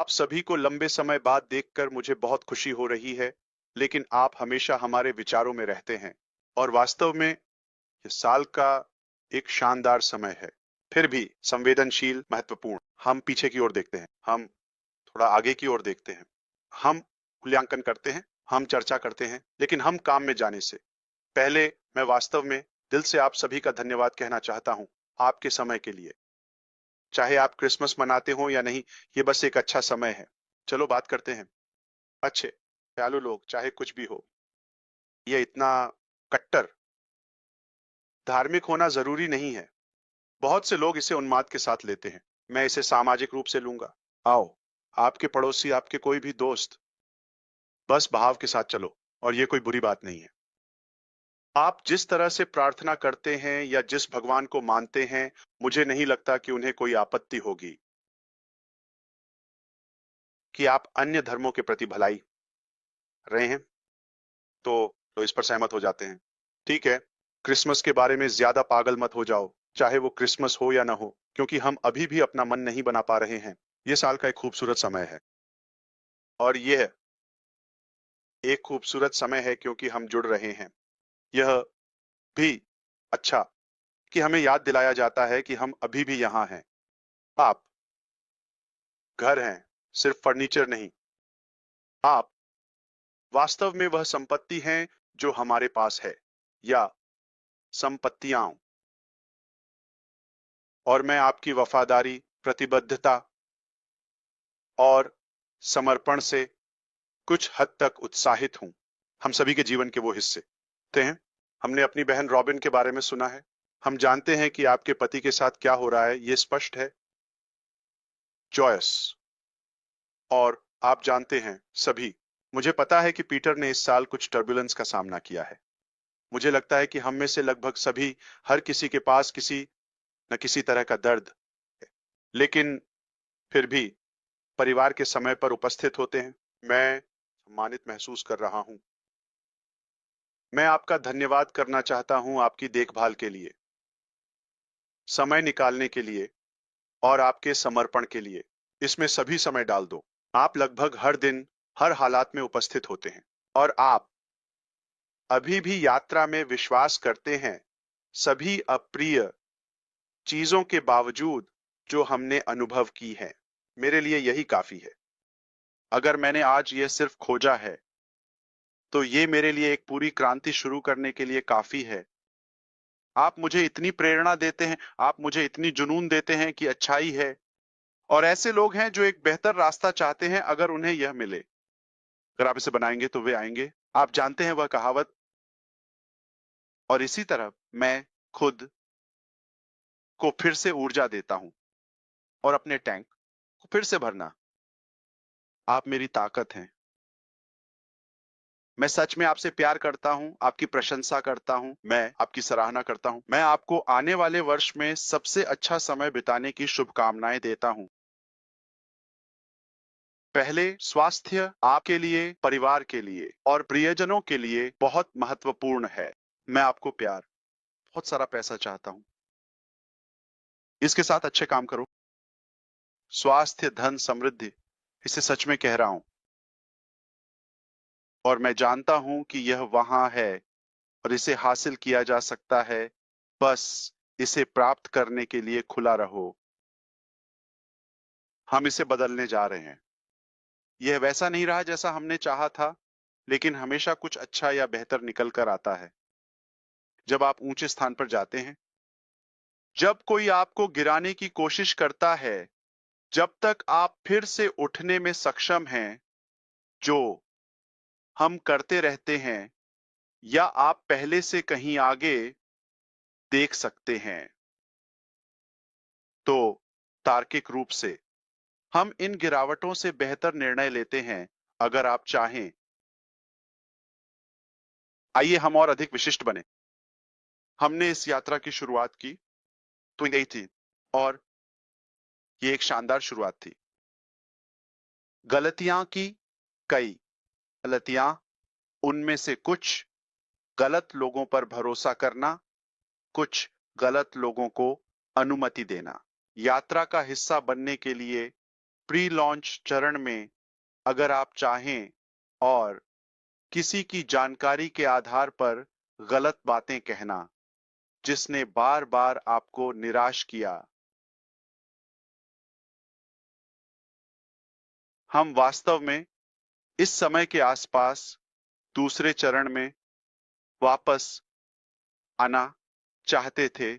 आप सभी को लंबे समय बाद देखकर मुझे बहुत खुशी हो रही है, लेकिन आप हमेशा हमारे विचारों में रहते हैं और वास्तव में ये साल का एक शानदार समय है, फिर भी संवेदनशील, महत्वपूर्ण। हम पीछे की ओर देखते हैं, हम थोड़ा आगे की ओर देखते हैं, हम मूल्यांकन करते हैं, हम चर्चा करते हैं, लेकिन हम काम में जाने से पहले मैं वास्तव में दिल से आप सभी का धन्यवाद कहना चाहता हूं, आपके समय के लिए। चाहे आप क्रिसमस मनाते हो या नहीं, ये बस एक अच्छा समय है। चलो बात करते हैं। अच्छे, दयालु लोग, चाहे कुछ भी हो, ये इतना कट्टर धार्मिक होना जरूरी नहीं है। बहुत से लोग इसे उन्माद के साथ लेते हैं। मैं इसे सामाजिक रूप से लूंगा। आओ, आपके पड़ोसी, आपके कोई भी दोस्त, बस भाव के साथ चलो, और ये कोई बुरी बात नहीं है। आप जिस तरह से प्रार्थना करते हैं या जिस भगवान को मानते हैं, मुझे नहीं लगता कि उन्हें कोई आपत्ति होगी कि आप अन्य धर्मों के प्रति भलाई रहे हैं, तो इस पर सहमत हो जाते हैं। ठीक है, क्रिसमस के बारे में ज्यादा पागल मत हो जाओ, चाहे वो क्रिसमस हो या ना हो, क्योंकि हम अभी भी अपना मन नहीं बना पा रहे हैं। ये साल का एक खूबसूरत समय है, और यह एक खूबसूरत समय है क्योंकि हम जुड़ रहे हैं। यह भी अच्छा कि हमें याद दिलाया जाता है कि हम अभी भी यहाँ हैं। आप घर हैं, सिर्फ फर्नीचर नहीं। आप वास्तव में वह संपत्ति हैं जो हमारे पास है, या संपत्तियां। और मैं आपकी वफादारी, प्रतिबद्धता और समर्पण से कुछ हद तक उत्साहित हूं। हम सभी के जीवन के वो हिस्से होते हैं। हमने अपनी बहन रॉबिन के बारे में सुना है। हम जानते हैं कि आपके पति के साथ क्या हो रहा है, ये स्पष्ट है। जॉयस, और आप जानते हैं सभी, मुझे पता है कि पीटर ने इस साल कुछ टर्बुलेंस का सामना किया है। मुझे लगता है कि हम में से लगभग सभी, हर किसी के पास किसी न किसी तरह का दर्द है, लेकिन फिर भी परिवार के समय पर उपस्थित होते हैं। मैं सम्मानित महसूस कर रहा हूं। मैं आपका धन्यवाद करना चाहता हूं आपकी देखभाल के लिए, समय निकालने के लिए और आपके समर्पण के लिए। इसमें सभी समय डाल दो। आप लगभग हर दिन, हर हालात में उपस्थित होते हैं, और आप अभी भी यात्रा में विश्वास करते हैं, सभी अप्रिय चीजों के बावजूद जो हमने अनुभव की है। मेरे लिए यही काफी है। अगर मैंने आज यह सिर्फ खोजा है, तो ये मेरे लिए एक पूरी क्रांति शुरू करने के लिए काफी है। आप मुझे इतनी प्रेरणा देते हैं, आप मुझे इतनी जुनून देते हैं कि अच्छाई है, और ऐसे लोग हैं जो एक बेहतर रास्ता चाहते हैं अगर उन्हें यह मिले। अगर आप इसे बनाएंगे तो वे आएंगे। आप जानते हैं वह कहावत। और इसी तरह मैं खुद को फिर से ऊर्जा देता हूं, और अपने टैंक को फिर से भरना। आप मेरी ताकत हैं। मैं सच में आपसे प्यार करता हूं, आपकी प्रशंसा करता हूं, मैं आपकी सराहना करता हूं। मैं आपको आने वाले वर्ष में सबसे अच्छा समय बिताने की शुभकामनाएं देता हूं। पहले, स्वास्थ्य आपके लिए, परिवार के लिए और प्रियजनों के लिए बहुत महत्वपूर्ण है। मैं आपको प्यार, बहुत सारा पैसा चाहता हूं। इसके साथ अच्छे काम करो। स्वास्थ्य, धन, समृद्धि, इसे सच में कह रहा हूं। और मैं जानता हूं कि यह वहां है, और इसे हासिल किया जा सकता है। बस इसे प्राप्त करने के लिए खुला रहो। हम इसे बदलने जा रहे हैं। यह वैसा नहीं रहा जैसा हमने चाहा था, लेकिन हमेशा कुछ अच्छा या बेहतर निकल कर आता है जब आप ऊंचे स्थान पर जाते हैं। जब कोई आपको गिराने की कोशिश करता है, जब तक आप फिर से उठने में सक्षम हैं, जो हम करते रहते हैं, या आप पहले से कहीं आगे देख सकते हैं, तो तार्किक रूप से हम इन गिरावटों से बेहतर निर्णय लेते हैं अगर आप चाहें। आइए हम और अधिक विशिष्ट बने। हमने इस यात्रा की शुरुआत की 2018, और ये एक शानदार शुरुआत थी। गलतियां की, कई गलतियां, उनमें से कुछ गलत लोगों पर भरोसा करना, कुछ गलत लोगों को अनुमति देना। यात्रा का हिस्सा बनने के लिए प्री लॉन्च चरण में अगर आप चाहें और किसी की जानकारी के आधार पर गलत बातें कहना जिसने बार बार आपको निराश किया, हम वास्तव में इस समय के आसपास दूसरे चरण में वापस आना चाहते थे।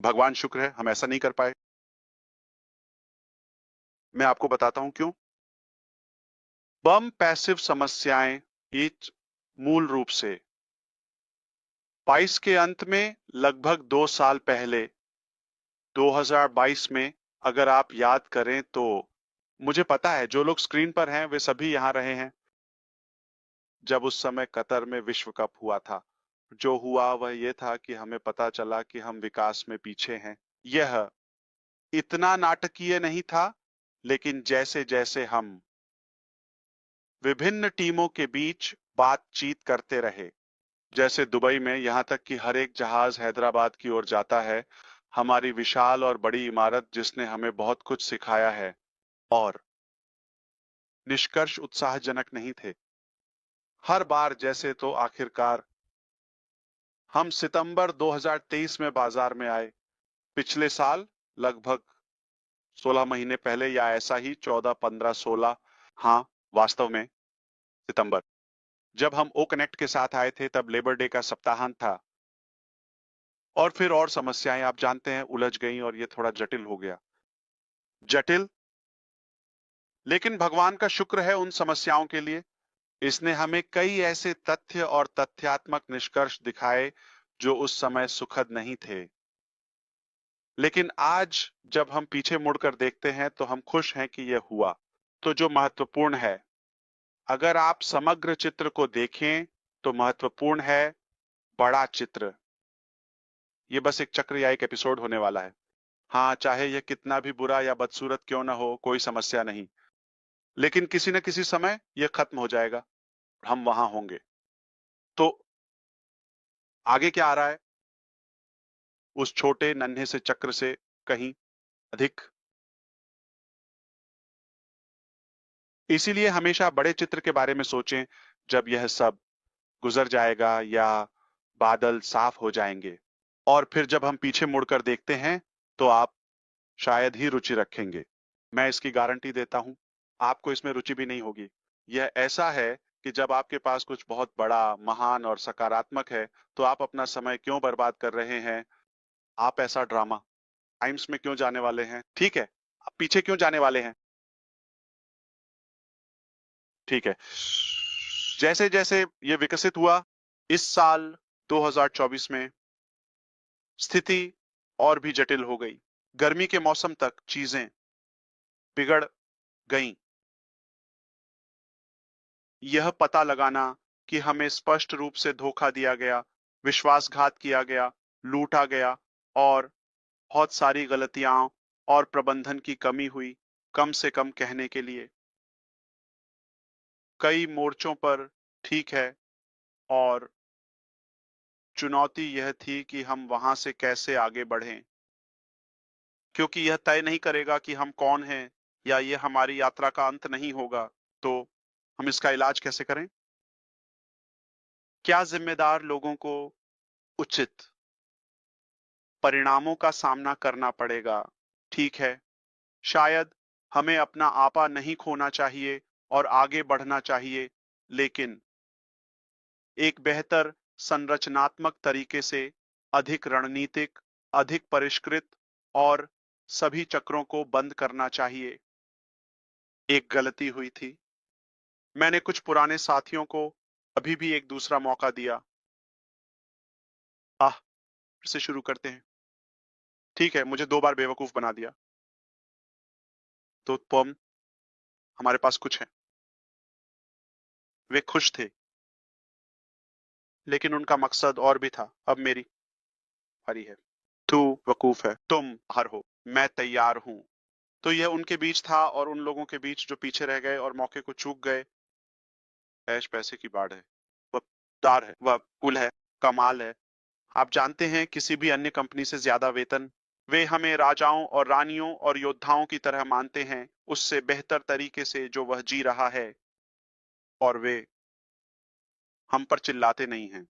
भगवान शुक्र है हम ऐसा नहीं कर पाए। मैं आपको बताता हूं क्यों। बम पैसिव समस्याएं ये मूल रूप से 22 के अंत में लगभग 2 साल पहले 2022 में अगर आप याद करें तो मुझे पता है जो लोग स्क्रीन पर हैं वे सभी यहां रहे हैं जब उस समय कतर में विश्व कप हुआ था। जो हुआ वह यह था कि हमें पता चला कि हम विकास में पीछे हैं। यह इतना नाटकीय नहीं था, लेकिन जैसे जैसे हम विभिन्न टीमों के बीच बातचीत करते रहे, जैसे दुबई में यहां तक कि हर एक जहाज हैदराबाद की ओर जाता है, हमारी विशाल और बड़ी इमारत जिसने हमें बहुत कुछ सिखाया है, और निष्कर्ष उत्साहजनक नहीं थे। हर बार जैसे तो आखिरकार हम सितंबर 2023 में बाजार में आए। पिछले साल लगभग 16 महीने पहले या ऐसा ही 14, 15, 16, हाँ वास्तव में सितंबर, जब हम ओ कनेक्ट के साथ आए थे तब लेबर डे का सप्ताहांत था और फिर और समस्याएं आप जानते हैं उलझ गईं और ये थोड़ा जटिल हो गया। जटिल, लेकिन भगवान का शुक्र है उन समस्याओं के लिए। इसने हमें कई ऐसे तथ्य और तथ्यात्मक निष्कर्ष दिखाए जो उस समय सुखद नहीं थे। लेकिन आज जब हम पीछे मुड़कर देखते हैं तो हम खुश हैं कि यह हुआ। तो जो महत्वपूर्ण है, अगर आप समग्र चित्र को देखें तो महत्वपूर्ण है बड़ा चित्र। ये बस एक चक्र या एक एपिसोड होने वाला है। हाँ, चाहे यह कितना भी बुरा या बदसूरत क्यों ना हो, कोई समस्या नहीं, लेकिन किसी न किसी समय यह खत्म हो जाएगा, हम वहां होंगे। तो आगे क्या आ रहा है उस छोटे नन्हे से चक्र से कहीं अधिक। इसीलिए हमेशा बड़े चित्र के बारे में सोचें जब यह सब गुजर जाएगा या बादल साफ हो जाएंगे। और फिर जब हम पीछे मुड़कर देखते हैं तो आप शायद ही रुचि रखेंगे। मैं इसकी गारंटी देता हूं, आपको इसमें रुचि भी नहीं होगी। यह ऐसा है कि जब आपके पास कुछ बहुत बड़ा, महान और सकारात्मक है, तो आप अपना समय क्यों बर्बाद कर रहे हैं? आप ऐसा ड्रामा टाइम्स में क्यों जाने वाले हैं? ठीक है, आप पीछे क्यों जाने वाले हैं? ठीक है। जैसे जैसे ये विकसित हुआ, इस साल 2024 में स्थिति और भी जटिल हो गई। गर्मी के मौसम तक चीजें बिगड़ गईं। यह पता लगाना कि हमें स्पष्ट रूप से धोखा दिया गया, विश्वासघात किया गया, लूटा गया और बहुत सारी गलतियां और प्रबंधन की कमी हुई, कम से कम कहने के लिए। कई मोर्चों पर ठीक है, और चुनौती यह थी कि हम वहां से कैसे आगे बढ़ें, क्योंकि यह तय नहीं करेगा कि हम कौन हैं या यह हमारी यात्रा का अंत नहीं होगा। तो हम इसका इलाज कैसे करें? क्या जिम्मेदार लोगों को उचित परिणामों का सामना करना पड़ेगा? ठीक है, शायद हमें अपना आपा नहीं खोना चाहिए और आगे बढ़ना चाहिए, लेकिन एक बेहतर संरचनात्मक तरीके से, अधिक रणनीतिक, अधिक परिष्कृत, और सभी चक्रों को बंद करना चाहिए। एक गलती हुई थी। मैंने कुछ पुराने साथियों को अभी भी एक दूसरा मौका दिया। फिर से शुरू करते हैं। ठीक है, मुझे 2 बार बेवकूफ बना दिया। तो तुम, हमारे पास कुछ है। वे खुश थे, लेकिन उनका मकसद और भी था। अब मेरी बारी है। तू वकूफ है, तुम बाहर हो, मैं तैयार हूं। तो यह उनके बीच था और उन लोगों के बीच जो पीछे रह गए और मौके को चूक गए। ऐश पैसे की बाढ़ है, वह दार है, वह पुल है, कमाल है। आप जानते हैं किसी भी अन्य कंपनी से ज्यादा वेतन वे हमें राजाओं और रानियों और योद्धाओं की तरह मानते हैं, उससे बेहतर तरीके से जो वह जी रहा है, और वे हम पर चिल्लाते नहीं हैं।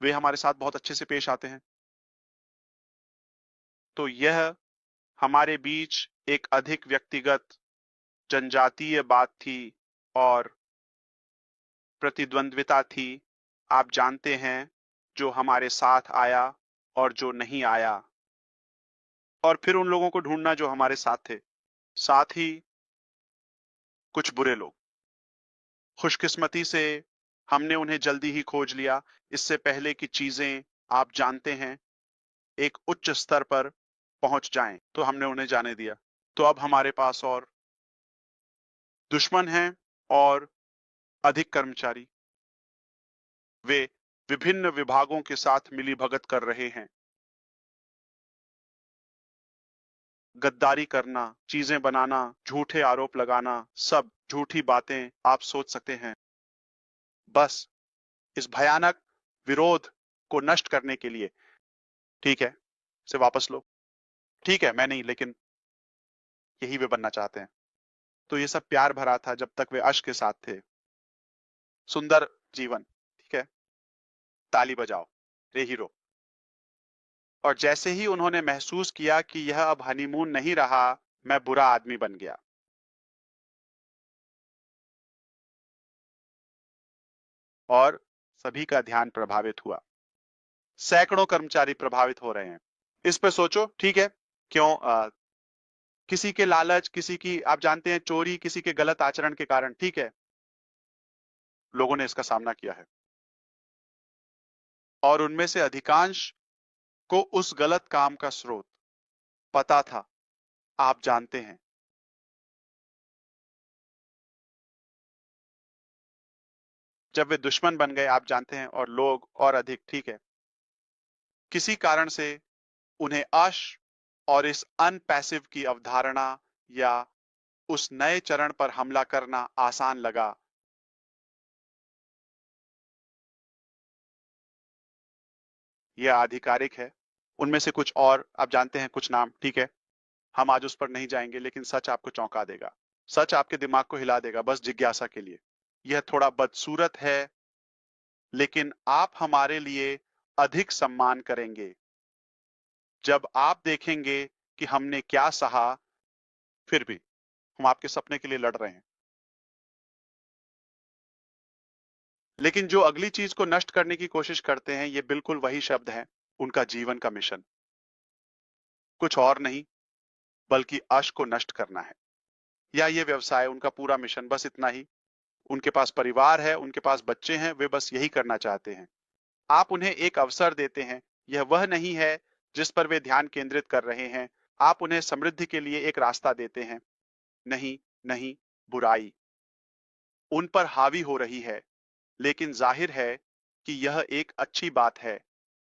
वे हमारे साथ बहुत अच्छे से पेश आते हैं। तो यह हमारे बीच एक अधिक व्यक्तिगत जनजातीय बात थी और प्रतिद्वंद्विता थी। आप जानते हैं, जो हमारे साथ आया और जो नहीं आया, और फिर उन लोगों को ढूंढना जो हमारे साथ थे। साथ ही कुछ बुरे लोग। खुशकिस्मती से हमने उन्हें जल्दी ही खोज लिया, इससे पहले कि चीजें, आप जानते हैं, एक उच्च स्तर पर पहुंच जाएं, तो हमने उन्हें जाने दिया। तो अब हमारे पास और दुश्मन हैं और अधिक कर्मचारी। वे विभिन्न विभागों के साथ मिलीभगत कर रहे हैं। गद्दारी करना, चीजें बनाना, झूठे आरोप लगाना, सब झूठी बातें आप सोच सकते हैं, बस इस भयानक विरोध को नष्ट करने के लिए। ठीक है, इसे वापस लो। ठीक है, मैं नहीं, लेकिन यही वे बनना चाहते हैं। तो ये सब प्यार भरा था जब तक वे अश्क के साथ थे। सुंदर जीवन। ठीक है, ताली बजाओ रे हीरो। और जैसे ही उन्होंने महसूस किया कि यह अब हनीमून नहीं रहा, मैं बुरा आदमी बन गया। और सभी का ध्यान प्रभावित हुआ। सैकड़ों कर्मचारी प्रभावित हो रहे हैं। इस पे सोचो। ठीक है, क्यों? किसी के लालच, किसी की, आप जानते हैं, चोरी, किसी के गलत आचरण के कारण, ठीक है, लोगों ने इसका सामना किया है। और उनमें से अधिकांश को उस गलत काम का स्रोत पता था, आप जानते हैं। जब वे दुश्मन बन गए, आप जानते हैं, और लोग और अधिक, ठीक है, किसी कारण से उन्हें अश और इस अनपैसिव की अवधारणा या उस नए चरण पर हमला करना आसान लगा। यह आधिकारिक है। उनमें से कुछ और आप जानते हैं, कुछ नाम, ठीक है, हम आज उस पर नहीं जाएंगे, लेकिन सच आपको चौंका देगा। सच आपके दिमाग को हिला देगा, बस जिज्ञासा के लिए। यह थोड़ा बदसूरत है, लेकिन आप हमारे लिए अधिक सम्मान करेंगे जब आप देखेंगे कि हमने क्या सहा। फिर भी हम आपके सपने के लिए लड़ रहे हैं। लेकिन जो अगली चीज को नष्ट करने की कोशिश करते हैं, ये बिल्कुल वही शब्द है, उनका जीवन का मिशन। कुछ और नहीं, बल्कि अश को नष्ट करना है। या ये व्यवसाय, उनका पूरा मिशन बस इतना ही। उनके पास परिवार है, उनके पास बच्चे हैं, वे बस यही करना चाहते हैं। आप उन्हें एक अवसर देते हैं। यह वह नहीं है जिस पर वे ध्यान केंद्रित कर रहे हैं। आप उन्हें समृद्धि के लिए एक रास्ता देते हैं। नहीं, नहीं, बुराई उन पर हावी हो रही है। लेकिन जाहिर है कि यह एक अच्छी बात है,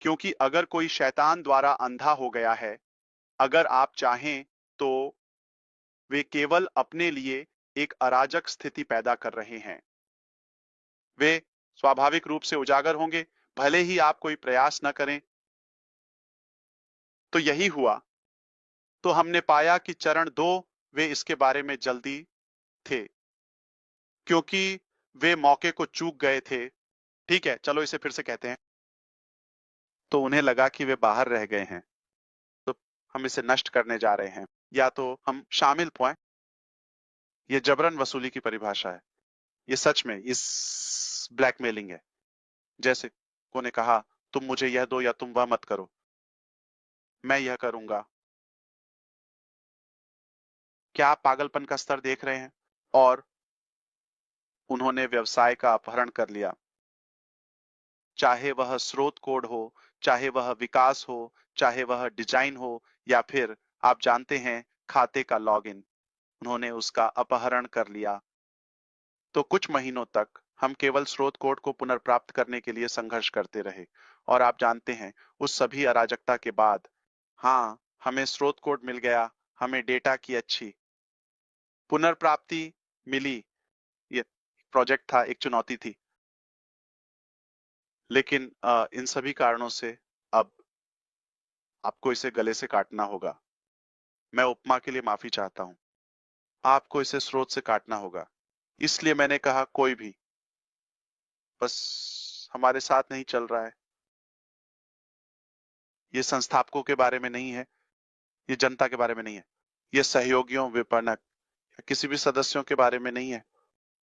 क्योंकि अगर कोई शैतान द्वारा अंधा हो गया है, अगर आप चाहें, तो वे केवल अपने लिए एक अराजक स्थिति पैदा कर रहे हैं। वे स्वाभाविक रूप से उजागर होंगे, भले ही आप कोई प्रयास न करें। तो यही हुआ। तो हमने पाया कि चरण 2, वे इसके बारे में जल्दी थे, क्योंकि वे मौके को चूक गए थे। ठीक है, चलो इसे फिर से कहते हैं। तो उन्हें लगा कि वे बाहर रह गए हैं, तो हम इसे नष्ट करने जा रहे हैं, या तो हम शामिल हुए। ये जबरन वसूली की परिभाषा है। ये सच में इस ब्लैकमेलिंग है। जैसे कोने कहा, तुम मुझे यह दो या तुम वह मत करो, मैं यह करूंगा। क्या आप पागलपन का स्तर देख रहे हैं? और उन्होंने व्यवसाय का अपहरण कर लिया, चाहे वह स्रोत कोड हो, चाहे वह विकास हो, चाहे वह डिजाइन हो, या फिर आप जानते हैं, खाते का लॉगिन। उन्होंने उसका अपहरण कर लिया। तो कुछ महीनों तक हम केवल स्रोत कोड को पुनर्प्राप्त करने के लिए संघर्ष करते रहे। और आप जानते हैं, उस सभी अराजकता के बाद, हाँ, हमें स्रोत कोड मिल गया, हमें डेटा की अच्छी पुनर्प्राप्ति मिली। ये प्रोजेक्ट था, एक चुनौती थी। लेकिन इन सभी कारणों से अब आपको इसे गले से काटना होगा। मैं उपमा के लिए माफी चाहता हूं। आपको इसे स्रोत से काटना होगा। इसलिए मैंने कहा कोई भी, बस हमारे साथ नहीं चल रहा है। ये संस्थापकों के बारे में नहीं है, ये जनता के बारे में नहीं है, ये सहयोगियों, विपणक या किसी भी सदस्यों के बारे में नहीं है।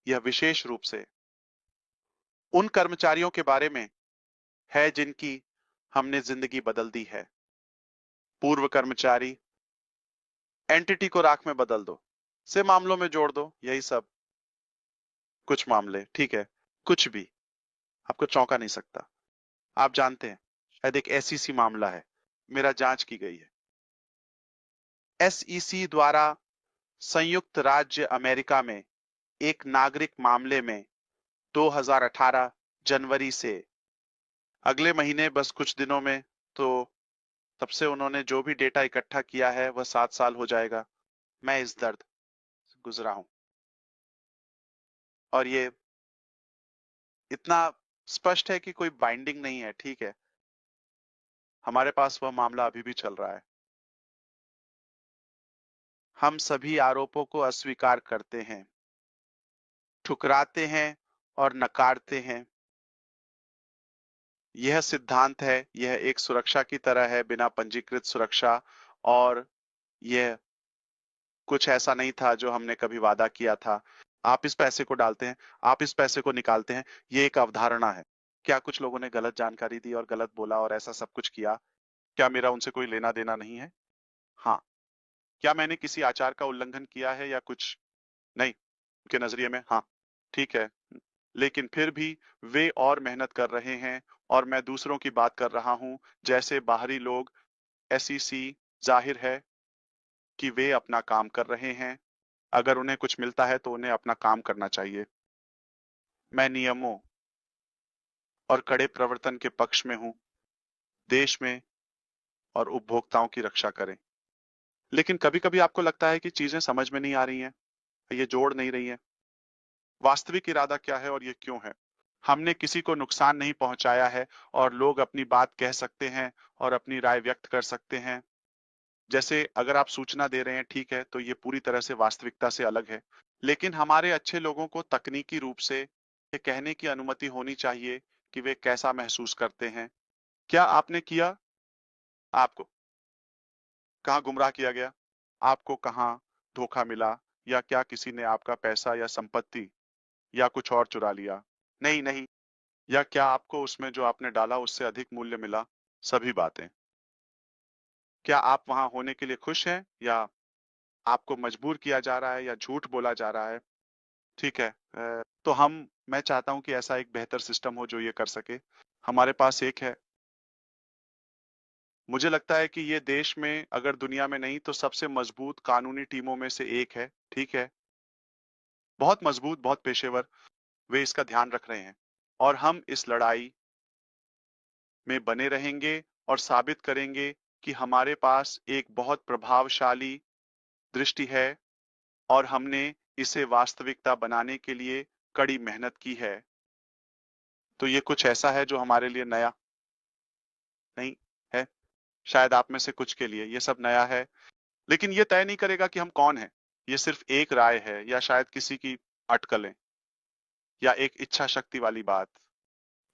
यह विशेष रूप से उन कर्मचारियों के बारे में है जिनकी हमने जिंदगी बदल दी है। पूर्व कर्मचारी, एंटिटी को राख में बदल दो, से मामलों में जोड़ दो, यही सब। कुछ मामले, ठीक है, कुछ भी आपको चौंका नहीं सकता। आप जानते हैं, शायद एक एसईसी मामला है, मेरा जांच की गई है। एसईसी द्वारा संयुक्त राज्य अमेरिका में एक नागरिक मामले में 2018 जनवरी से अगले महीने, बस कुछ दिनों में, तो तब से उन्होंने जो भी डेटा इकट्ठा किया है वह 7 साल हो जाएगा। मैं इस दर्द से गुजरा हूं और ये इतना स्पष्ट है कि कोई बाइंडिंग नहीं है, ठीक है। हमारे पास वह मामला अभी भी चल रहा है। हम सभी आरोपों को अस्वीकार करते हैं, ठुकराते हैं और नकारते हैं। यह सिद्धांत है, यह एक सुरक्षा की तरह है, बिना पंजीकृत सुरक्षा, और यह कुछ ऐसा नहीं था जो हमने कभी वादा किया था। आप इस पैसे को डालते हैं, आप इस पैसे को निकालते हैं, ये एक अवधारणा है। क्या कुछ लोगों ने गलत जानकारी दी और गलत बोला और ऐसा सब कुछ किया? क्या मेरा उनसे कोई लेना देना नहीं है? हाँ। क्या मैंने किसी आचार का उल्लंघन किया है या कुछ? नहीं, उनके नजरिए में हाँ, ठीक है। लेकिन फिर भी वे और मेहनत कर रहे हैं और मैं दूसरों की बात कर रहा हूं, जैसे बाहरी लोग। एसईसी, जाहिर है कि वे अपना काम कर रहे हैं। अगर उन्हें कुछ मिलता है तो उन्हें अपना काम करना चाहिए। मैं नियमों और कड़े प्रवर्तन के पक्ष में हूं, देश में और उपभोक्ताओं की रक्षा करें। लेकिन कभी कभी आपको लगता है कि चीजें समझ में नहीं आ रही हैं, ये जोड़ नहीं रही हैं। वास्तविक इरादा क्या है और ये क्यों है? हमने किसी को नुकसान नहीं पहुंचाया है और लोग अपनी बात कह सकते हैं और अपनी राय व्यक्त कर सकते हैं। जैसे अगर आप सूचना दे रहे हैं, ठीक है, तो ये पूरी तरह से वास्तविकता से अलग है। लेकिन हमारे अच्छे लोगों को तकनीकी रूप से ये कहने की अनुमति होनी चाहिए कि वे कैसा महसूस करते हैं। क्या आपने किया? आपको कहाँ गुमराह किया गया? आपको कहाँ धोखा मिला? या क्या किसी ने आपका पैसा या संपत्ति या कुछ और चुरा लिया? नहीं, नहीं। या क्या आपको उसमें जो आपने डाला उससे अधिक मूल्य मिला? सभी बातें। क्या आप वहां होने के लिए खुश हैं या आपको मजबूर किया जा रहा है या झूठ बोला जा रहा है? ठीक है। तो मैं चाहता हूं कि ऐसा एक बेहतर सिस्टम हो जो ये कर सके। हमारे पास एक है। मुझे लगता है कि ये देश में, अगर दुनिया में नहीं तो सबसे मजबूत कानूनी टीमों में से एक है, ठीक है। बहुत मजबूत, बहुत पेशेवर। वे इसका ध्यान रख रहे हैं और हम इस लड़ाई में बने रहेंगे और साबित करेंगे कि हमारे पास एक बहुत प्रभावशाली दृष्टि है और हमने इसे वास्तविकता बनाने के लिए कड़ी मेहनत की है। तो ये कुछ ऐसा है जो हमारे लिए नया नहीं है। शायद आप में से कुछ के लिए ये सब नया है, लेकिन ये तय नहीं करेगा कि हम कौन हैं। ये सिर्फ एक राय है या शायद किसी की अटकलें या एक इच्छा शक्ति वाली बात।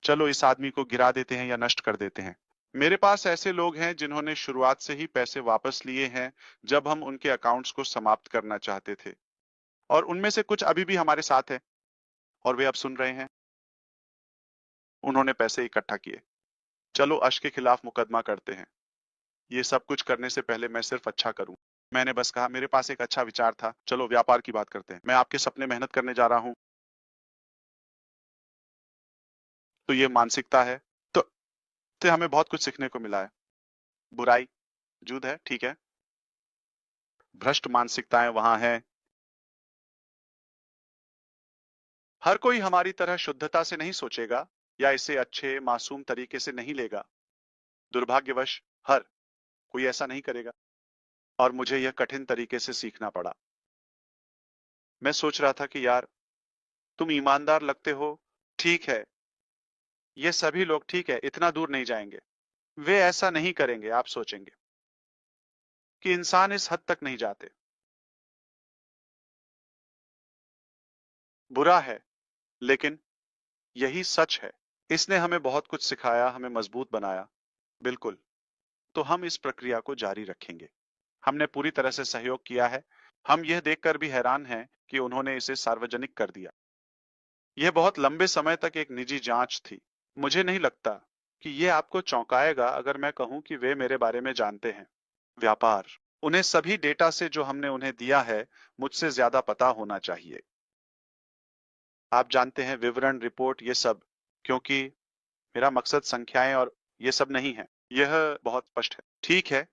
चलो इस आदमी को गिरा देते हैं या नष्ट कर देते हैं। मेरे पास ऐसे लोग हैं जिन्होंने शुरुआत से ही पैसे वापस लिए हैं जब हम उनके अकाउंट्स को समाप्त करना चाहते थे, और उनमें से कुछ अभी भी हमारे साथ हैं और वे अब सुन रहे हैं। उन्होंने पैसे इकट्ठा किए। चलो अश के खिलाफ मुकदमा करते हैं। ये सब कुछ करने से पहले मैं सिर्फ अच्छा करूं। मैंने बस कहा मेरे पास एक अच्छा विचार था, चलो व्यापार की बात करते हैं। मैं आपके सपने मेहनत करने जा रहा हूं। तो ये मानसिकता है। तो, तो हमें बहुत कुछ सीखने को मिला है। बुराई मौजूद है, ठीक है। भ्रष्ट मानसिकताएं वहां हैं। हर कोई हमारी तरह शुद्धता से नहीं सोचेगा या इसे अच्छे मासूम तरीके से नहीं लेगा। दुर्भाग्यवश हर कोई ऐसा नहीं करेगा और मुझे यह कठिन तरीके से सीखना पड़ा। मैं सोच रहा था कि यार, तुम ईमानदार लगते हो, ठीक है। ये सभी लोग, ठीक है, इतना दूर नहीं जाएंगे। वे ऐसा नहीं करेंगे। आप सोचेंगे कि इंसान इस हद तक नहीं जाते। बुरा है, लेकिन यही सच है। इसने हमें बहुत कुछ सिखाया, हमें मजबूत बनाया। बिल्कुल। तो हम इस प्रक्रिया को जारी रखेंगे। हमने पूरी तरह से सहयोग किया है। हम यह देखकर भी हैरान हैं कि उन्होंने इसे सार्वजनिक कर दिया। यह बहुत लंबे समय तक एक निजी जांच थी। मुझे नहीं लगता कि यह आपको चौंकाएगा अगर मैं कहूं कि वे मेरे बारे में जानते हैं। व्यापार, उन्हें सभी डेटा से जो हमने उन्हें दिया है, मुझसे ज्यादा पता होना चाहिए। आप जानते हैं, विवरण, रिपोर्ट, ये सब। क्योंकि मेरा मकसद संख्याएं और ये सब नहीं है। यह बहुत स्पष्ट है। ठीक है,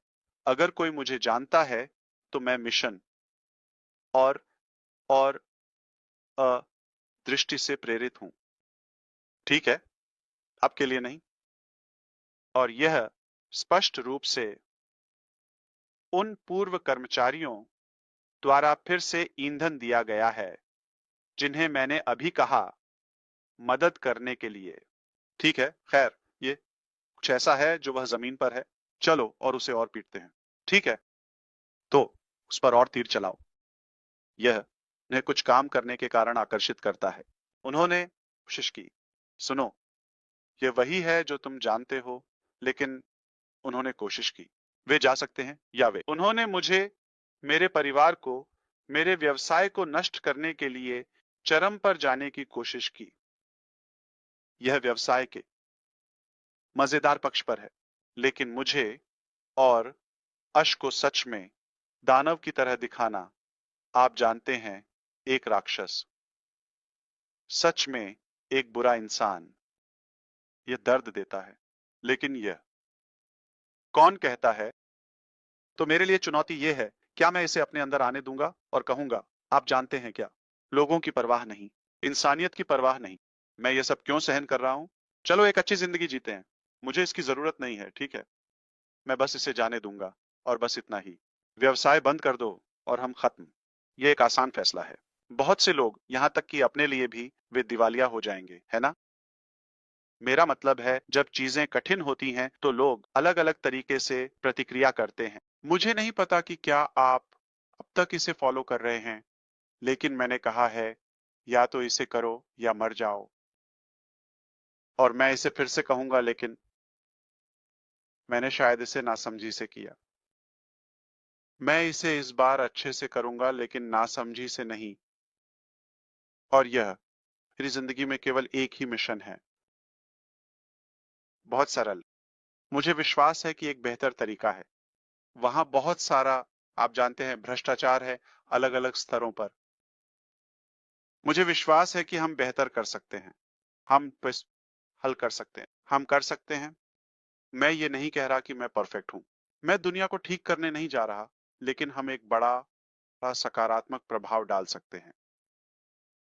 अगर कोई मुझे जानता है तो मैं मिशन और और दृष्टि से प्रेरित हूं। ठीक है, आपके लिए नहीं। और यह स्पष्ट रूप से उन पूर्व कर्मचारियों द्वारा फिर से ईंधन दिया गया है जिन्हें मैंने अभी कहा, मदद करने के लिए। ठीक है, खैर, ये कुछ ऐसा है जो वह जमीन पर है। चलो और उसे और पीटते हैं। ठीक है, तो उस पर और तीर चलाओ। यह उन्हें कुछ काम करने के कारण आकर्षित करता है। उन्होंने कोशिश की। सुनो, यह वही है जो तुम जानते हो, लेकिन उन्होंने कोशिश की। वे जा सकते हैं या वे। उन्होंने मुझे, मेरे परिवार को, मेरे व्यवसाय को नष्ट करने के लिए चरम पर जाने की कोशिश की। यह व्यवसाय के मजेदार पक्ष पर है, लेकिन मुझे और अश को सच में दानव की तरह दिखाना, आप जानते हैं, एक राक्षस, सच में एक बुरा इंसान। यह दर्द देता है, लेकिन यह कौन कहता है? तो मेरे लिए चुनौती यह है, क्या मैं इसे अपने अंदर आने दूंगा और कहूंगा, आप जानते हैं क्या, लोगों की परवाह नहीं, इंसानियत की परवाह नहीं, मैं ये सब क्यों सहन कर रहा हूं? चलो एक अच्छी जिंदगी जीते हैं। मुझे इसकी जरूरत नहीं है, ठीक है? मैं बस इसे जाने दूंगा, और बस इतना ही। व्यवसाय बंद कर दो और हम खत्म। ये एक आसान फैसला है। बहुत से लोग, यहां तक कि अपने लिए भी, वे दिवालिया हो जाएंगे, है ना? मेरा मतलब है, जब चीजें कठिन होती हैं तो लोग अलग अलग तरीके से प्रतिक्रिया करते हैं। मुझे नहीं पता कि क्या आप अब तक इसे फॉलो कर रहे हैं, लेकिन मैंने कहा है, या तो इसे करो या मर जाओ। और मैं इसे फिर से कहूंगा, लेकिन मैंने शायद इसे नासमझी से किया। मैं इसे इस बार अच्छे से करूंगा, लेकिन नासमझी से नहीं। और यह मेरी जिंदगी में केवल एक ही मिशन है। बहुत सरल। मुझे विश्वास है कि एक बेहतर तरीका है। वहां बहुत सारा, आप जानते हैं, भ्रष्टाचार है, अलग अलग स्तरों पर। मुझे विश्वास है कि हम बेहतर कर सकते हैं। हम बस हल कर सकते हैं। हम कर सकते हैं। मैं ये नहीं कह रहा कि मैं परफेक्ट हूं। मैं दुनिया को ठीक करने नहीं जा रहा, लेकिन हम एक बड़ा सकारात्मक प्रभाव डाल सकते हैं।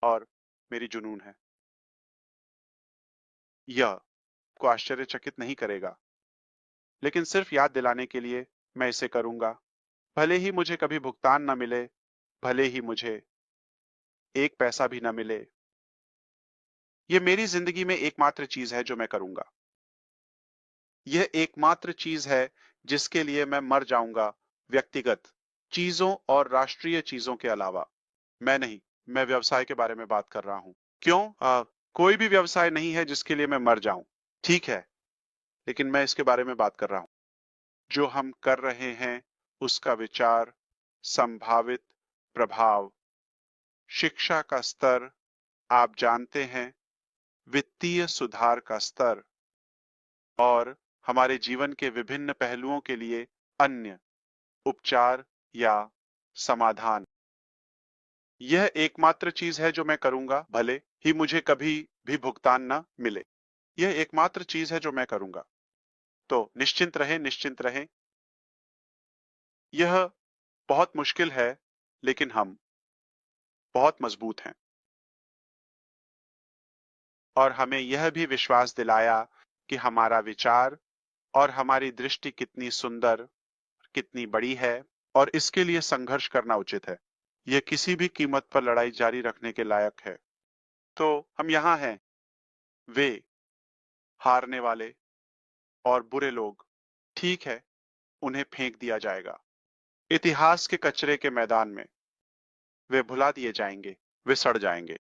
और मेरी जुनून है, यह को आश्चर्यचकित नहीं करेगा, लेकिन सिर्फ याद दिलाने के लिए मैं इसे करूंगा। भले ही मुझे कभी भुगतान न मिले, भले ही मुझे एक पैसा भी न मिले, यह मेरी जिंदगी में एकमात्र चीज है जो मैं करूंगा। यह एकमात्र चीज है जिसके लिए मैं मर जाऊंगा, व्यक्तिगत चीजों और राष्ट्रीय चीजों के अलावा। मैं नहीं, मैं व्यवसाय के बारे में बात कर रहा हूं। क्यों? कोई भी व्यवसाय नहीं है जिसके लिए मैं मर जाऊं। ठीक है, लेकिन मैं इसके बारे में बात कर रहा हूं। जो हम कर रहे हैं, उसका विचार, संभावित प्रभाव, शिक्षा का स्तर, आप जानते हैं, वित्तीय सुधार का स्तर, और हमारे जीवन के विभिन्न पहलुओं के लिए अन्य उपचार या समाधान। यह एकमात्र चीज है जो मैं करूंगा, भले ही मुझे कभी भी भुगतान ना मिले। यह एकमात्र चीज है जो मैं करूंगा। तो निश्चिंत रहें, निश्चिंत रहें। यह बहुत मुश्किल है, लेकिन हम बहुत मजबूत हैं। और हमें यह भी विश्वास दिलाया कि हमारा विचार और हमारी दृष्टि कितनी सुंदर, कितनी बड़ी है, और इसके लिए संघर्ष करना उचित है। यह किसी भी कीमत पर लड़ाई जारी रखने के लायक है। तो हम यहां हैं, वे हारने वाले, और बुरे लोग, ठीक है, उन्हें फेंक दिया जाएगा इतिहास के कचरे के मैदान में। वे भुला दिए जाएंगे, वे सड़ जाएंगे।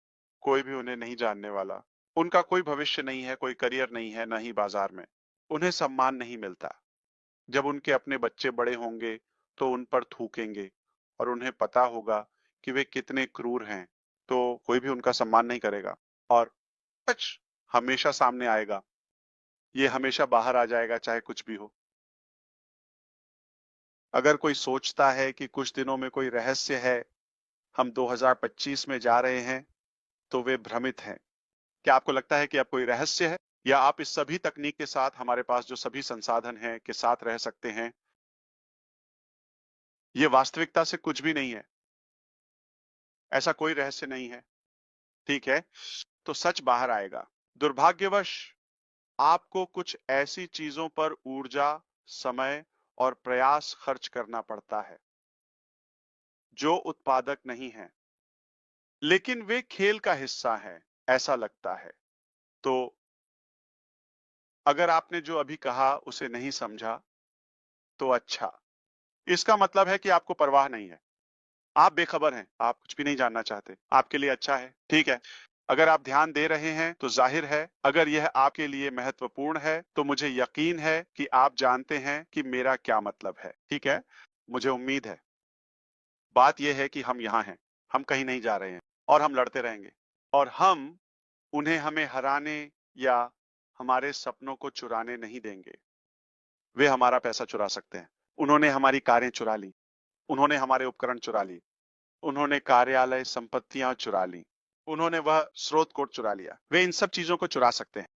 कोई भी उन्हें नहीं जानने वाला। उनका कोई भविष्य नहीं है, कोई करियर नहीं है, न ही बाजार में। उन्हें सम्मान नहीं मिलता। जब उनके अपने बच्चे बड़े होंगे तो उन पर थूकेंगे और उन्हें पता होगा कि वे कितने क्रूर हैं, तो कोई भी उनका सम्मान नहीं करेगा और सच हमेशा सामने आएगा। ये हमेशा बाहर आ जाएगा, चाहे कुछ भी हो। अगर कोई सोचता है कि कुछ दिनों में कोई रहस्य है, हम 2025 में जा रहे हैं, तो वे भ्रमित हैं। क्या आपको लगता है कि अब कोई रहस्य है, या आप इस सभी तकनीक के साथ, हमारे पास जो सभी संसाधन हैं, के साथ रह सकते हैं? ये वास्तविकता से कुछ भी नहीं है। ऐसा कोई रहस्य नहीं है। ठीक है, तो सच बाहर आएगा। दुर्भाग्यवश आपको कुछ ऐसी चीजों पर ऊर्जा, समय और प्रयास खर्च करना पड़ता है जो उत्पादक नहीं है, लेकिन वे खेल का हिस्सा हैं, ऐसा लगता है। तो अगर आपने जो अभी कहा उसे नहीं समझा, तो अच्छा, इसका मतलब है कि आपको परवाह नहीं है। आप बेखबर हैं, आप कुछ भी नहीं जानना चाहते। आपके लिए अच्छा है, ठीक है। अगर आप ध्यान दे रहे हैं तो जाहिर है, अगर यह आपके लिए महत्वपूर्ण है तो मुझे यकीन है कि आप जानते हैं कि मेरा क्या मतलब है, ठीक है। मुझे उम्मीद है। बात यह है कि हम यहाँ हैं, हम कहीं नहीं जा रहे हैं और हम लड़ते रहेंगे, और हम उन्हें हमें हराने या हमारे सपनों को चुराने नहीं देंगे। वे हमारा पैसा चुरा सकते हैं। उन्होंने हमारी कारें चुरा ली, उन्होंने हमारे उपकरण चुरा ली, उन्होंने कार्यालय संपत्तियां चुरा ली, उन्होंने वह स्रोत कोड चुरा लिया। वे इन सब चीजों को चुरा सकते हैं,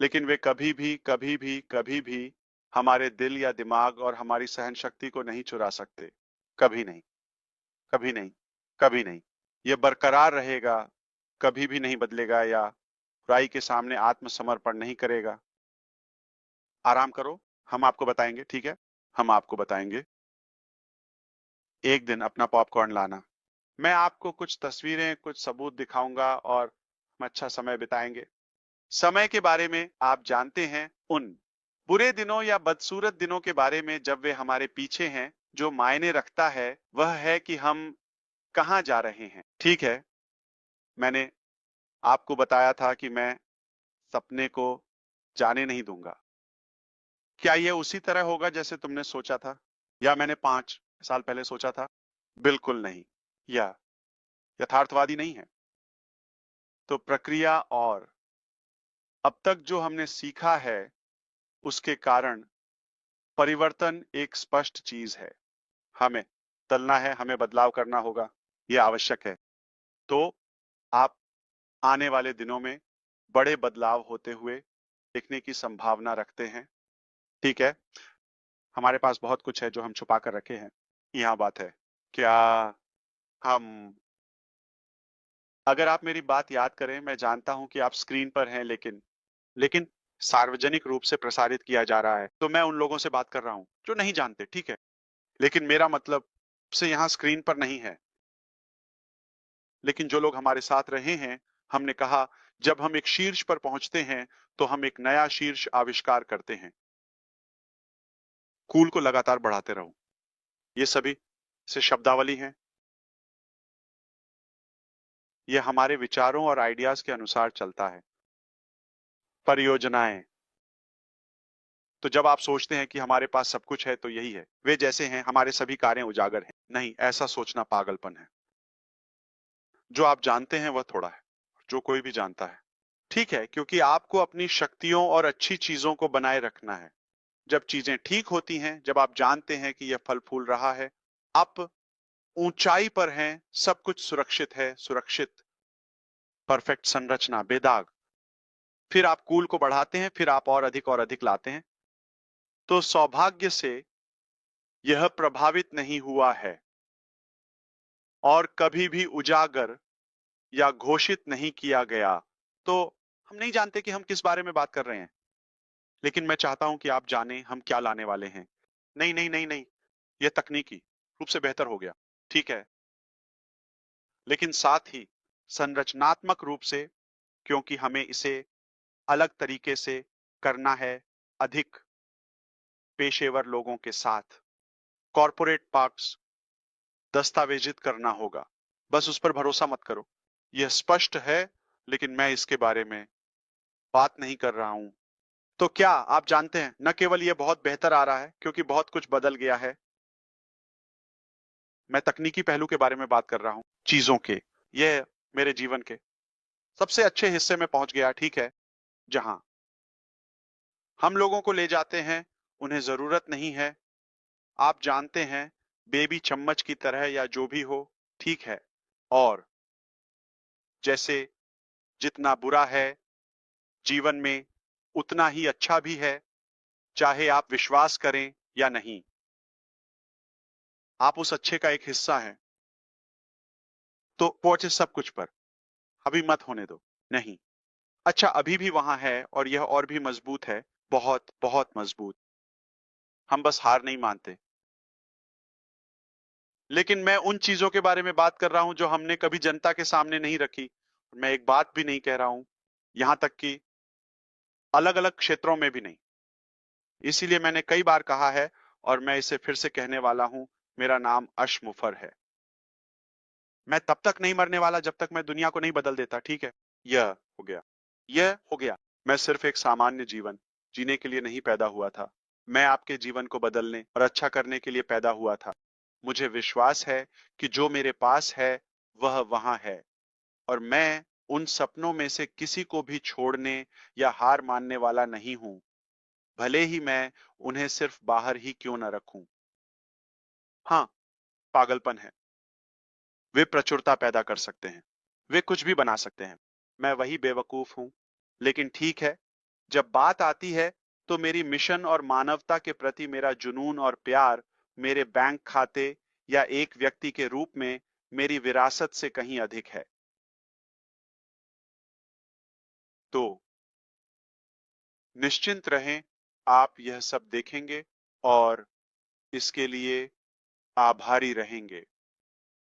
लेकिन वे कभी भी कभी भी कभी भी हमारे दिल या दिमाग और हमारी सहन शक्ति को नहीं चुरा सकते। कभी नहीं, कभी नहीं, कभी नहीं। यह बरकरार रहेगा, कभी भी नहीं बदलेगा या बुराई के सामने आत्मसमर्पण नहीं करेगा। आराम करो, हम आपको बताएंगे, ठीक है। हम आपको बताएंगे। एक दिन अपना पॉपकॉर्न लाना, मैं आपको कुछ तस्वीरें, कुछ सबूत दिखाऊंगा और हम अच्छा समय बिताएंगे। समय के बारे में आप जानते हैं, उन बुरे दिनों या बदसूरत दिनों के बारे में जब वे हमारे पीछे हैं। जो मायने रखता है वह है कि हम कहाँ जा रहे हैं, ठीक है। मैंने आपको बताया था कि मैं सपने को जाने नहीं दूंगा। क्या यह उसी तरह होगा जैसे तुमने सोचा था, या मैंने 5 साल पहले सोचा था? बिल्कुल नहीं। यह यथार्थवादी नहीं है। तो प्रक्रिया और अब तक जो हमने सीखा है, उसके कारण परिवर्तन एक स्पष्ट चीज है। हमें बदलना है, हमें बदलाव करना होगा, यह आवश्यक है। तो आप आने वाले दिनों में बड़े बदलाव होते हुए देखने की संभावना रखते हैं, ठीक है। हमारे पास बहुत कुछ है जो हम छुपा कर रखे हैं। यहाँ बात है, क्या हम, अगर आप मेरी बात याद करें, मैं जानता हूं कि आप स्क्रीन पर हैं, लेकिन सार्वजनिक रूप से प्रसारित किया जा रहा है, तो मैं उन लोगों से बात कर रहा हूं जो नहीं जानते, ठीक है। लेकिन मेरा मतलब से यहाँ स्क्रीन पर नहीं है। लेकिन जो लोग हमारे साथ रहे हैं, हमने कहा, जब हम एक शीर्ष पर पहुंचते हैं तो हम एक नया शीर्ष आविष्कार करते हैं। कूल को लगातार बढ़ाते रहो। ये सभी से शब्दावली है। यह हमारे विचारों और आइडियाज के अनुसार चलता है। परियोजनाएं, तो जब आप सोचते हैं कि हमारे पास सब कुछ है, तो यही है। वे जैसे हैं, हमारे सभी कार्य उजागर हैं। नहीं, ऐसा सोचना पागलपन है। जो आप जानते हैं वह थोड़ा है, जो कोई भी जानता है, ठीक है, क्योंकि आपको अपनी शक्तियों और अच्छी चीजों को बनाए रखना है। जब चीजें ठीक होती हैं, जब आप जानते हैं कि यह फल फूल रहा है, आप ऊंचाई पर हैं, सब कुछ सुरक्षित है, सुरक्षित, परफेक्ट संरचना, बेदाग। फिर आप कूल को बढ़ाते हैं, फिर आप और अधिक लाते हैं। तो सौभाग्य से यह प्रभावित नहीं हुआ है और कभी भी उजागर या घोषित नहीं किया गया। तो हम नहीं जानते कि हम किस बारे में बात कर रहे हैं, लेकिन मैं चाहता हूं कि आप जानें हम क्या लाने वाले हैं। नहीं नहीं नहीं नहीं, यह तकनीकी रूप से बेहतर हो गया, ठीक है, लेकिन साथ ही संरचनात्मक रूप से, क्योंकि हमें इसे अलग तरीके से करना है, अधिक पेशेवर लोगों के साथ कॉर्पोरेट पार्क्स दस्तावेजित करना होगा। बस उस पर भरोसा मत करो। यह स्पष्ट है, लेकिन मैं इसके बारे में बात नहीं कर रहा हूं। तो क्या आप जानते हैं, न केवल यह बहुत बेहतर आ रहा है क्योंकि बहुत कुछ बदल गया है, मैं तकनीकी पहलू के बारे में बात कर रहा हूं, चीजों के। यह मेरे जीवन के सबसे अच्छे हिस्से में पहुंच गया, ठीक है, जहां हम लोगों को ले जाते हैं, उन्हें जरूरत नहीं है, आप जानते हैं, बेबी चम्मच की तरह या जो भी हो, ठीक है। और जैसे जितना बुरा है जीवन में, उतना ही अच्छा भी है, चाहे आप विश्वास करें या नहीं। आप उस अच्छे का एक हिस्सा हैं। तो पहुंचे सब कुछ पर, अभी मत होने दो। नहीं, अच्छा अभी भी वहां है और यह और भी मजबूत है, बहुत बहुत मजबूत। हम बस हार नहीं मानते। लेकिन मैं उन चीजों के बारे में बात कर रहा हूं जो हमने कभी जनता के सामने नहीं रखी। मैं एक बात भी नहीं कह रहा हूं, यहां तक कि अलग अलग क्षेत्रों में भी नहीं। इसीलिए मैंने कई बार कहा है और मैं इसे फिर से कहने वाला हूं, मेरा नाम अश मुफर है। मैं तब तक नहीं मरने वाला जब तक मैं दुनिया को नहीं बदल देता, ठीक है। यह हो गया, यह हो गया। मैं सिर्फ एक सामान्य जीवन जीने के लिए नहीं पैदा हुआ था। मैं आपके जीवन को बदलने और अच्छा करने के लिए पैदा हुआ था। मुझे विश्वास है कि जो मेरे पास है वह वहां है, और मैं उन सपनों में से किसी को भी छोड़ने या हार मानने वाला नहीं हूं, भले ही मैं उन्हें सिर्फ बाहर ही क्यों न रखूं। हाँ, पागलपन है। वे प्रचुरता पैदा कर सकते हैं, वे कुछ भी बना सकते हैं। मैं वही बेवकूफ हूं। लेकिन ठीक है, जब बात आती है तो मेरी मिशन और मानवता के प्रति मेरा जुनून और प्यार मेरे बैंक खाते या एक व्यक्ति के रूप में मेरी विरासत से कहीं अधिक है। तो निश्चिंत रहें, आप यह सब देखेंगे और इसके लिए आभारी रहेंगे।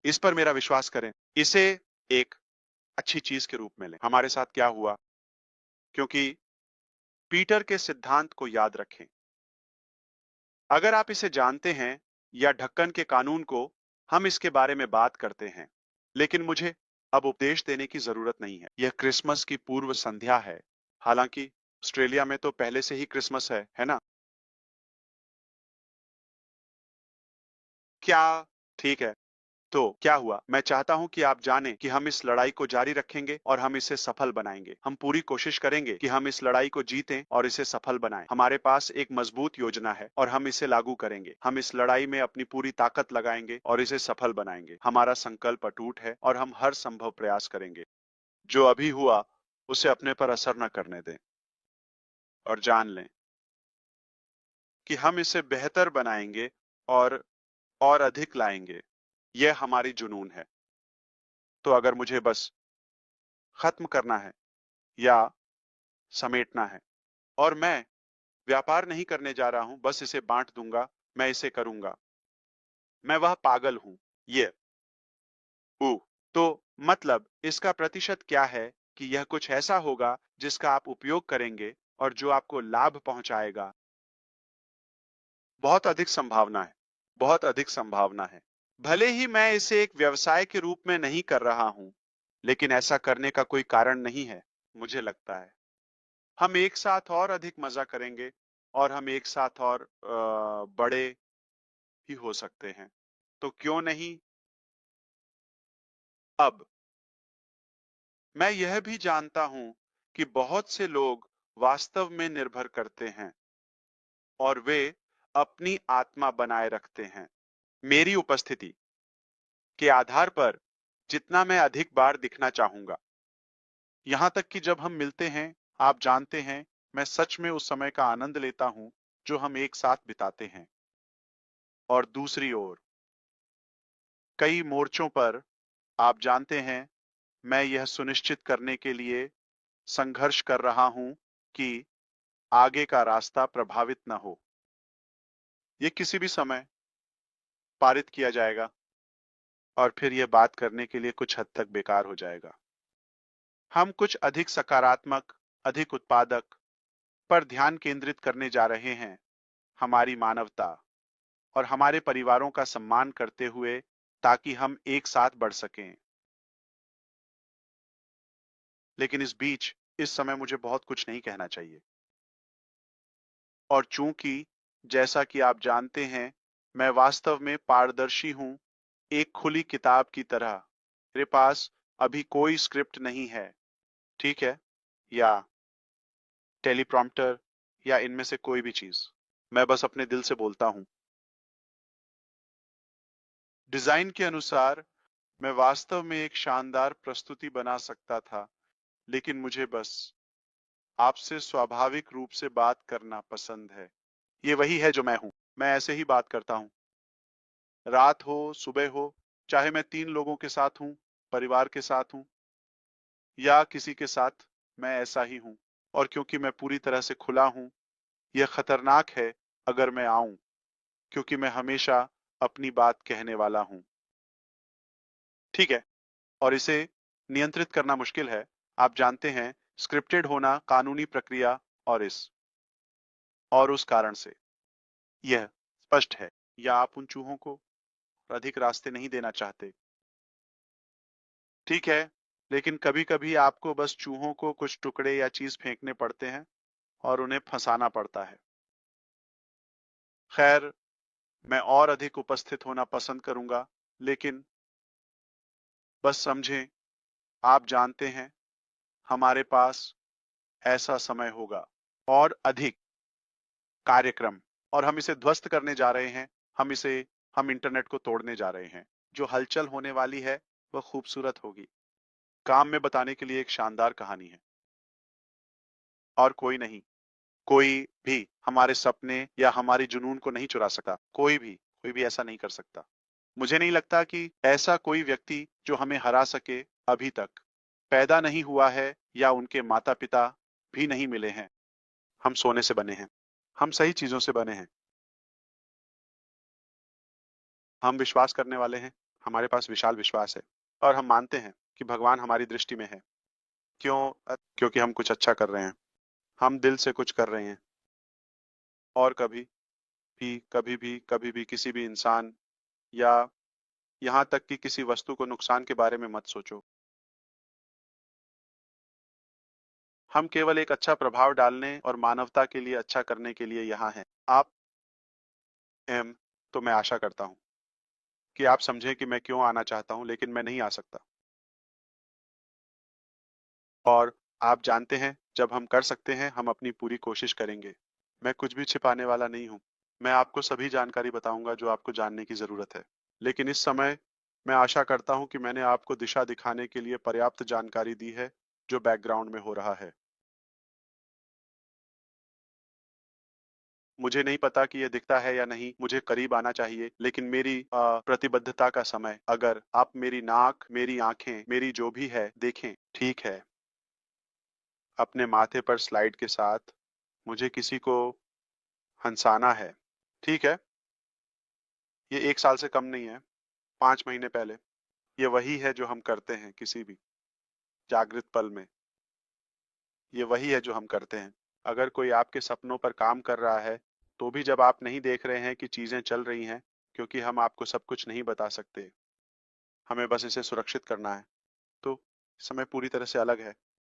इस पर मेरा विश्वास करें। इसे एक अच्छी चीज के रूप में लें। हमारे साथ क्या हुआ, क्योंकि पीटर के सिद्धांत को याद रखें। अगर आप इसे जानते हैं, या ढक्कन के कानून को, हम इसके बारे में बात करते हैं। लेकिन मुझे अब उपदेश देने की जरूरत नहीं है। यह क्रिसमस की पूर्व संध्या है। हालांकि ऑस्ट्रेलिया में तो पहले से ही क्रिसमस है ना? क्या? ठीक है। तो क्या हुआ? मैं चाहता हूं कि आप जानें कि हम इस लड़ाई को जारी रखेंगे और हम इसे सफल बनाएंगे। हम पूरी कोशिश करेंगे कि हम इस लड़ाई को जीतें और इसे सफल बनाएं। हमारे पास एक मजबूत योजना है और हम इसे लागू करेंगे। हम इस लड़ाई में अपनी पूरी ताकत लगाएंगे और इसे सफल बनाएंगे। हमारा संकल्प अटूट है और हम हर संभव प्रयास करेंगे। जो अभी हुआ उसे अपने पर असर न करने दें, और जान लें कि हम इसे बेहतर बनाएंगे और अधिक लाएंगे। यह हमारी जुनून है। तो अगर मुझे बस खत्म करना है या समेटना है, और मैं व्यापार नहीं करने जा रहा हूं, बस इसे बांट दूंगा, मैं इसे करूंगा। मैं वह पागल हूं। ये ऊ तो मतलब इसका प्रतिशत क्या है कि यह कुछ ऐसा होगा जिसका आप उपयोग करेंगे और जो आपको लाभ पहुंचाएगा? बहुत अधिक संभावना है, बहुत अधिक संभावना है। भले ही मैं इसे एक व्यवसाय के रूप में नहीं कर रहा हूं, लेकिन ऐसा करने का कोई कारण नहीं है। मुझे लगता है हम एक साथ और अधिक मजा करेंगे, और हम एक साथ और बड़े भी हो सकते हैं। तो क्यों नहीं? अब मैं यह भी जानता हूं कि बहुत से लोग वास्तव में निर्भर करते हैं, और वे अपनी आत्मा बनाए रखते हैं मेरी उपस्थिति के आधार पर, जितना मैं अधिक बार दिखना चाहूंगा। यहां तक कि जब हम मिलते हैं, आप जानते हैं, मैं सच में उस समय का आनंद लेता हूं जो हम एक साथ बिताते हैं। और दूसरी ओर, कई मोर्चों पर, आप जानते हैं, मैं यह सुनिश्चित करने के लिए संघर्ष कर रहा हूं कि आगे का रास्ता प्रभावित न हो। यह किसी भी समय पारित किया जाएगा, और फिर यह बात करने के लिए कुछ हद तक बेकार हो जाएगा। हम कुछ अधिक सकारात्मक, अधिक उत्पादक, पर ध्यान केंद्रित करने जा रहे हैं, हमारी मानवता और हमारे परिवारों का सम्मान करते हुए, ताकि हम एक साथ बढ़ सकें। लेकिन इस बीच इस समय मुझे बहुत कुछ नहीं कहना चाहिए। और चूंकि जैसा कि आप जानते हैं, मैं वास्तव में पारदर्शी हूं, एक खुली किताब की तरह। मेरे पास अभी कोई स्क्रिप्ट नहीं है, ठीक है, या टेलीप्रॉम्प्टर, या इनमें से कोई भी चीज। मैं बस अपने दिल से बोलता हूं। डिजाइन के अनुसार मैं वास्तव में एक शानदार प्रस्तुति बना सकता था, लेकिन मुझे बस आपसे स्वाभाविक रूप से बात करना पसंद है। ये वही है जो मैं हूं। मैं ऐसे ही बात करता हूं, रात हो सुबह हो, चाहे मैं 3 लोगों के साथ हूं, परिवार के साथ हूं, या किसी के साथ, मैं ऐसा ही हूं। और क्योंकि मैं पूरी तरह से खुला हूं, यह खतरनाक है अगर मैं आऊं, क्योंकि मैं हमेशा अपनी बात कहने वाला हूं। ठीक है, और इसे नियंत्रित करना मुश्किल है। आप जानते हैं, स्क्रिप्टेड होना कानूनी प्रक्रिया, और उस कारण से यह स्पष्ट है, या आप उन चूहों को अधिक रास्ते नहीं देना चाहते। ठीक है, लेकिन कभी-कभी आपको बस चूहों को कुछ टुकड़े या चीज फेंकने पड़ते हैं और उन्हें फंसाना पड़ता है। खैर, मैं और अधिक उपस्थित होना पसंद करूंगा, लेकिन बस समझें, आप जानते हैं, हमारे पास ऐसा समय होगा और अधिक कार्यक्रम, और हम इसे ध्वस्त करने जा रहे हैं। हम इंटरनेट को तोड़ने जा रहे हैं। जो हलचल होने वाली है वह खूबसूरत होगी। काम में बताने के लिए एक शानदार कहानी है। और कोई भी हमारे सपने या हमारी जुनून को नहीं चुरा सकता। कोई भी ऐसा नहीं कर सकता। मुझे नहीं लगता कि ऐसा कोई व्यक्ति जो हमें हरा सके अभी तक पैदा नहीं हुआ है, या उनके माता पिता भी नहीं मिले हैं। हम सोने से बने हैं। हम सही चीजों से बने हैं। हम विश्वास करने वाले हैं। हमारे पास विशाल विश्वास है, और हम मानते हैं कि भगवान हमारी दृष्टि में है। क्योंकि हम कुछ अच्छा कर रहे हैं। हम दिल से कुछ कर रहे हैं। और कभी भी किसी भी इंसान, या यहाँ तक कि किसी वस्तु को नुकसान के बारे में मत सोचो। हम केवल एक अच्छा प्रभाव डालने और मानवता के लिए अच्छा करने के लिए यहाँ हैं। आप एम तो मैं आशा करता हूँ कि आप समझें कि मैं क्यों आना चाहता हूँ, लेकिन मैं नहीं आ सकता। और आप जानते हैं, जब हम कर सकते हैं, हम अपनी पूरी कोशिश करेंगे। मैं कुछ भी छिपाने वाला नहीं हूँ। मैं आपको सभी जानकारी बताऊंगा जो आपको जानने की जरूरत है। लेकिन इस समय मैं आशा करता हूँ कि मैंने आपको दिशा दिखाने के लिए पर्याप्त जानकारी दी है जो बैकग्राउंड में हो रहा है। मुझे नहीं पता कि यह दिखता है या नहीं, मुझे करीब आना चाहिए, लेकिन मेरी प्रतिबद्धता का समय, अगर आप मेरी नाक, मेरी आंखें, मेरी जो भी है देखें। ठीक है, अपने माथे पर स्लाइड के साथ मुझे किसी को हंसाना है। ठीक है, ये 1 साल से कम नहीं है, 5 महीने पहले। ये वही है जो हम करते हैं किसी भी जागृत पल में। ये वही है जो हम करते हैं। अगर कोई आपके सपनों पर काम कर रहा है, तो भी जब आप नहीं देख रहे हैं कि चीजें चल रही हैं, क्योंकि हम आपको सब कुछ नहीं बता सकते, हमें बस इसे सुरक्षित करना है। तो समय पूरी तरह से अलग है।